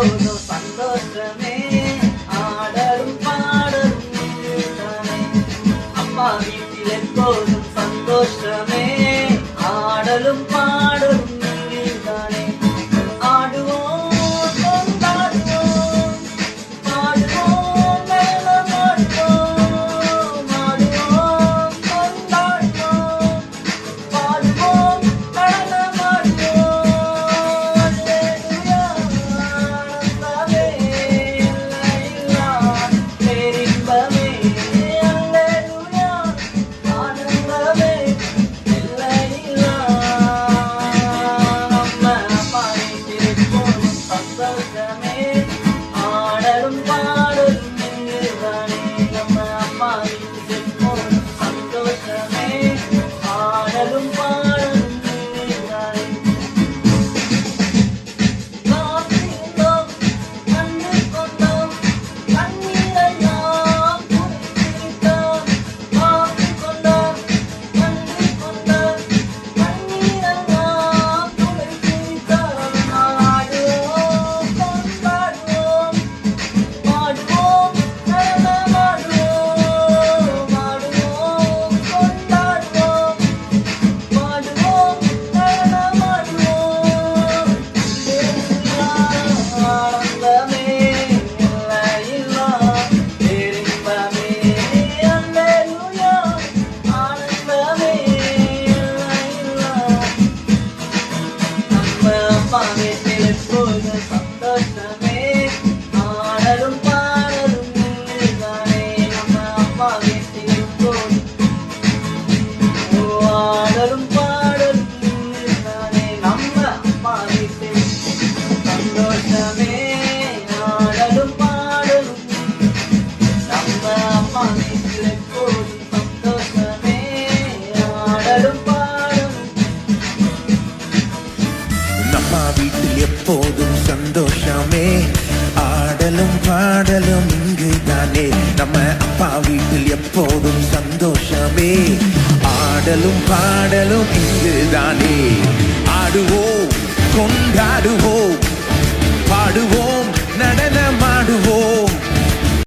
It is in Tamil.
எப்போதும் சந்தோஷமே, ஆடலும் பாடலும் இங்குதானே. அப்பா வீட்டில் எப்போதும் சந்தோஷமே, ஆடலும் பாடலும் இங்குதானே. ஆடுவோம் கொண்டாடுவோம், பாடுவோம் மேளமாடுவோம், ஆடுவோம் கொண்டாடுவோம், பாடுவோம் நடனமாடுவோம். அல்லேலூயா ஆனந்தமே, எல்லையில்லா பேரின்பமே. அல்லேலூயா ஆனந்தமே, எல்லையில்லா. நம்ம அப்பா வீட்டில் எப்போதும் சந்தோஷமே, ஆடலும் பாடலும் இங்குதானே. நம்ம அப்பா வீட்டில் எப்போதும் சந்தோஷமே, ஆடலும் பாடலும் இங்குதானே. காத்திருந்தோம், கண்டு கொண்டோம், கண்ணீரெல்லாம் துடைத்துவிட்டோம். காத்துக் கொண்டோம், கண்டு கொண்டோம், கண்ணீரெல்லாம் துடைத்துவிட்டோம். ஆடுவோம் கொண்டாடுவோம், பாடுவோம் நடனமாடுவோம், ஆடுவோம் கொண்டாடுவோம், பாடுவோம் நடனமாடுவோம். ஆனந்தமே, எல்லையில்லா பேரின்பமே. அல்லேலூயா ஆனந்தமே, எல்லையில்லா. நம்ம அப்பா வீட்டில் எப்போதும் சந்தோஷமே, ஆடலும் பாடலும் இங்குதானே. நம்ம அப்பா வீட்டில் எப்போதும் ஆடலும் பாடலும் இங்குதானே. நம்ம அப்பா வீட்டில் சந்தோஷமே, ஆடலும் பாடலும். நம்ம அப்பா வீட்டில் எப்போதும் சந்தோஷமே, ஆடலும் பாடலும். நம்ம வீட்டில் எப்போதும் சந்தோஷமே, ஆடலும் பாடலும் இங்குதானே. நம்ம அப்பா வீட்டில் எப்போதும் சந்தோஷமே, ஆடலும் பாடலும் இங்குதானே. ஆடுவோம்